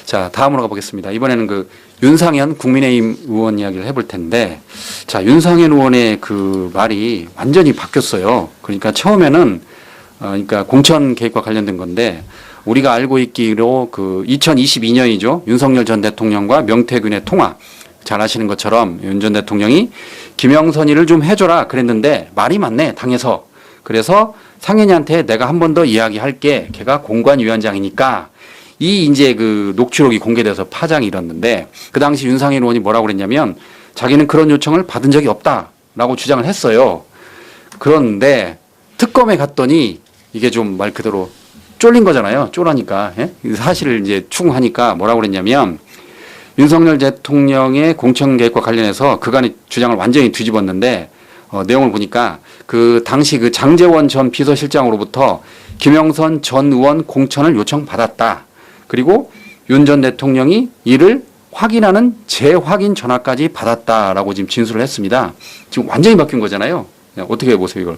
자, 다음으로 가보겠습니다. 이번에는 그 윤상현 국민의힘 의원 이야기를 해볼 텐데, 자, 윤상현 의원의 그 말이 완전히 바뀌었어요. 그러니까 처음에는 그러니까 공천 개입과 관련된 건데, 우리가 알고 있기로 그 2022년이죠. 윤석열 전 대통령과 명태균의 통화. 잘 아시는 것처럼 윤 전 대통령이 김영선이를 좀 해줘라 그랬는데 말이 많네 당에서. 그래서 상현이한테 내가 한 번 더 이야기할게. 걔가 공관위원장이니까. 이 이제 그 녹취록이 공개돼서 파장이 일었는데, 그 당시 윤상현 의원이 뭐라고 그랬냐면 자기는 그런 요청을 받은 적이 없다라고 주장을 했어요. 그런데 특검에 갔더니 이게 좀 말 그대로 쫄린 거잖아요. 쫄하니까. 예? 사실을 이제 추궁하니까 뭐라고 그랬냐면, 윤석열 대통령의 공천 개입과 관련해서 그간의 주장을 완전히 뒤집었는데, 내용을 보니까 그 당시 그 장제원 전 비서실장으로부터 김영선 전 의원 공천을 요청받았다. 그리고 윤 전 대통령이 이를 확인하는 재확인 전화까지 받았다라고 지금 진술을 했습니다. 지금 완전히 바뀐 거잖아요. 어떻게 보세요, 이걸?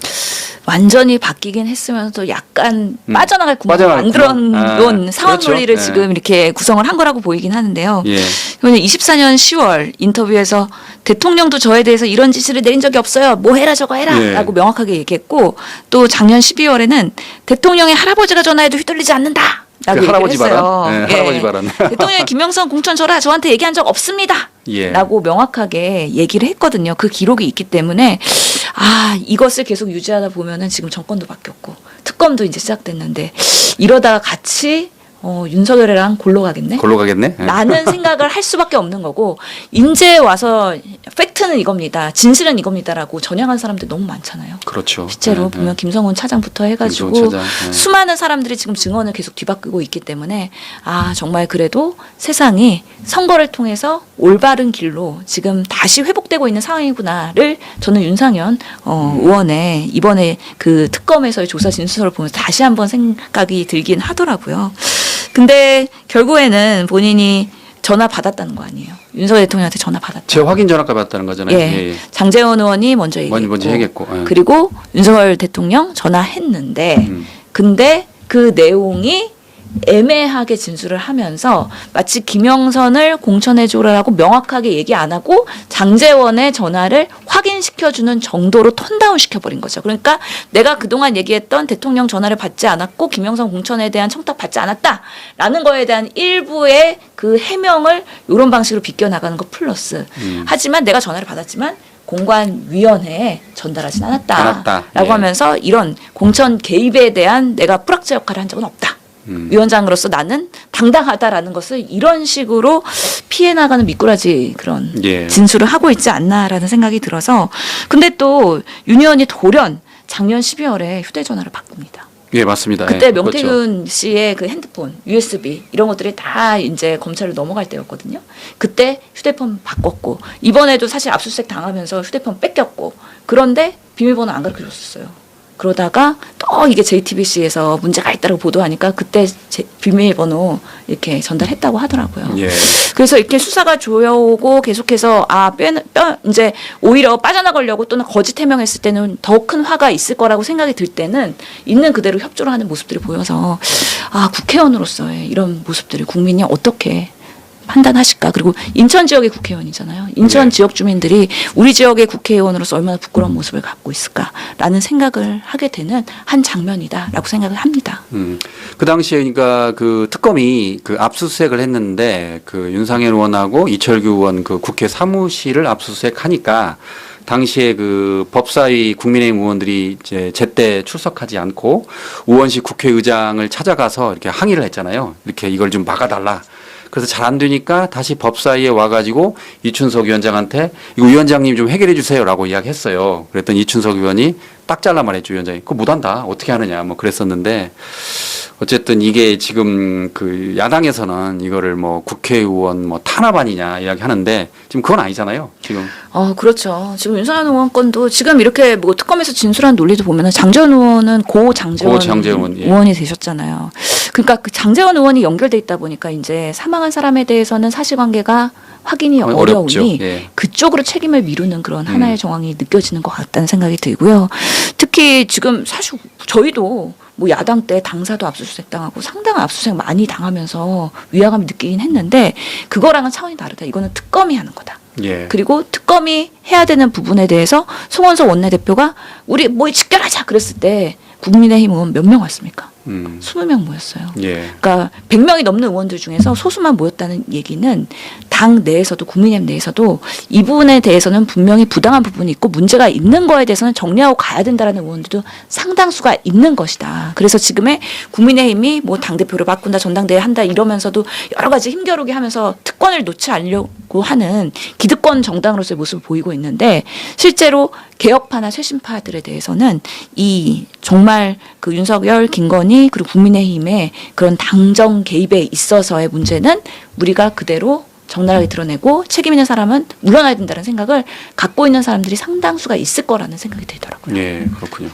완전히 바뀌긴 했으면서도 약간 빠져나갈 구멍을 만들어 놓은 상황 그렇죠. 논리를 지금 이렇게 구성을 한 거라고 보이긴 하는데요. 예. 이번에 24년 10월 인터뷰에서 대통령도 저에 대해서 이런 지시를 내린 적이 없어요. 뭐 해라 저거 해라 예. 라고 명확하게 얘기했고, 또 작년 12월에는 대통령의 할아버지가 전화해도 휘둘리지 않는다. 라고 그 할아버지 얘기를 했어요. 발언? 네, 할아버지 발언. 대통령이 김영선 공천 줘라 저한테 얘기한 적 없습니다. 예. 라고 명확하게 얘기를 했거든요. 그 기록이 있기 때문에 이것을 계속 유지하다 보면은 지금 정권도 바뀌었고 특검도 이제 시작됐는데 이러다가 같이 윤석열이랑 골로 가겠네? 골로 가겠네? 예. 라는 생각을 할 수밖에 없는 거고, 이제 와서 팩트는 이겁니다. 진실은 이겁니다라고 전향한 사람들 너무 많잖아요. 그렇죠. 실제로 예, 보면 예. 김성훈 차장부터 해가지고 김성훈 차장, 예. 수많은 사람들이 지금 증언을 계속 뒤바꾸고 있기 때문에 정말 그래도 세상이 선거를 통해서 올바른 길로 지금 다시 회복되고 있는 상황이구나를 저는 윤상현 의원의 이번에 그 특검에서의 조사 진술을 보면서 다시 한번 생각이 들긴 하더라고요. 근데 결국에는 본인이 전화 받았다는 거 아니에요. 윤석열 대통령한테 전화 받았다. 재확인 전화가 받았다는 거잖아요. 예. 예, 예. 장제원 의원이 먼저 얘기했고, 먼저 얘기했고, 예. 그리고 윤석열 대통령 전화했는데 근데 그 내용이 애매하게 진술을 하면서 마치 김영선을 공천해줘라고 명확하게 얘기 안 하고 장제원의 전화를 확인시켜주는 정도로 톤다운 시켜버린 거죠. 그러니까 내가 그동안 얘기했던 대통령 전화를 받지 않았고 김영선 공천에 대한 청탁 받지 않았다라는 거에 대한 일부의 그 해명을 이런 방식으로 비껴나가는 것 플러스 하지만 내가 전화를 받았지만 공관위원회에 전달하진 않았다라고 예. 하면서 이런 공천 개입에 대한 내가 뿌락자 역할을 한 적은 없다. 위원장으로서 나는 당당하다라는 것을 이런 식으로 피해 나가는 미꾸라지 그런 예. 진술을 하고 있지 않나라는 생각이 들어서, 근데 또 윤 의원이 돌연 작년 12월에 휴대전화를 바꿉니다. 예, 맞습니다. 그때 예, 명태균 씨의 그 핸드폰, USB 이런 것들이 다 이제 검찰로 넘어갈 때였거든요. 그때 휴대폰 바꿨고, 이번에도 사실 압수수색 당하면서 휴대폰 뺏겼고, 그런데 비밀번호 안 가르쳐 줬었어요. 그러다가 또 이게 JTBC에서 문제가 있다고 보도하니까 그때 비밀번호 이렇게 전달했다고 하더라고요. 예. 그래서 이렇게 수사가 조여오고 계속해서 이제 오히려 빠져나가려고 또는 거짓 해명했을 때는 더 큰 화가 있을 거라고 생각이 들 때는 있는 그대로 협조를 하는 모습들이 보여서 국회의원으로서의 이런 모습들을 국민이 어떻게 판단하실까. 그리고 인천 지역의 국회의원이잖아요. 인천 네. 지역 주민들이 우리 지역의 국회의원으로서 얼마나 부끄러운 모습을 갖고 있을까라는 생각을 하게 되는 한 장면이다라고 생각을 합니다. 그 당시에 그러니까 그 특검이 그 압수수색을 했는데 그 윤상현 의원하고 이철규 의원 그 국회 사무실을 압수수색하니까 당시에 그 법사위 국민의힘 의원들이 이제 제때 출석하지 않고 우원식 국회의장을 찾아가서 이렇게 항의를 했잖아요. 이렇게 이걸 좀 막아달라. 그래서 잘 안 되니까 다시 법사위에 와가지고 이춘석 위원장한테 이거 위원장님 좀 해결해 주세요라고 이야기했어요. 그랬더니 이춘석 의원이 딱 잘라 말했죠. 위원장이 그거 못한다. 어떻게 하느냐 뭐 그랬었는데, 어쨌든 이게 지금 그 야당에서는 이거를 뭐 국회의원 뭐 탄압 아니냐 이야기하는데 지금 그건 아니잖아요. 지금. 그렇죠. 지금 윤석열 의원 건도 지금 이렇게 뭐 특검에서 진술한 논리도 보면은 장제원 의원은 장제원 장제원, 예. 의원이 되셨잖아요. 그러니까 그 장제원 의원이 연결돼 있다 보니까 이제 사망한 사람에 대해서는 사실관계가 확인이 어렵죠. 어려우니 예. 그쪽으로 책임을 미루는 그런 하나의 정황이 느껴지는 것 같다는 생각이 들고요. 특히 지금 사실 저희도 뭐 야당 때 당사도 압수수색 당하고 상당한 압수수색 많이 당하면서 위화감을 느끼긴 했는데 그거랑은 차원이 다르다. 이거는 특검이 하는 거다. 예. 그리고 특검이 해야 되는 부분에 대해서 송원석 원내대표가 우리 뭐 직결하자 그랬을 때 국민의힘 의원 몇 명 왔습니까? 20명 모였어요. 예. 그러니까 100명이 넘는 의원들 중에서 소수만 모였다는 얘기는 당 내에서도 국민의힘 내에서도 이 부분에 대해서는 분명히 부당한 부분이 있고 문제가 있는 거에 대해서는 정리하고 가야 된다라는 의원들도 상당수가 있는 것이다. 그래서 지금의 국민의힘이 뭐 당대표를 바꾼다 전당대회 한다 이러면서도 여러 가지 힘겨루게 하면서 특권을 놓지 않으려고 하는 기득권 정당으로서의 모습을 보이고 있는데 실제로 개혁파나 쇄신파들에 대해서는 이 정말 그 윤석열, 김건희 그리고 국민의힘의 그런 당정 개입에 있어서의 문제는 우리가 그대로 적나라하게 드러내고 책임 있는 사람은 물러나야 된다는 생각을 갖고 있는 사람들이 상당수가 있을 거라는 생각이 들더라고요. 예, 그렇군요.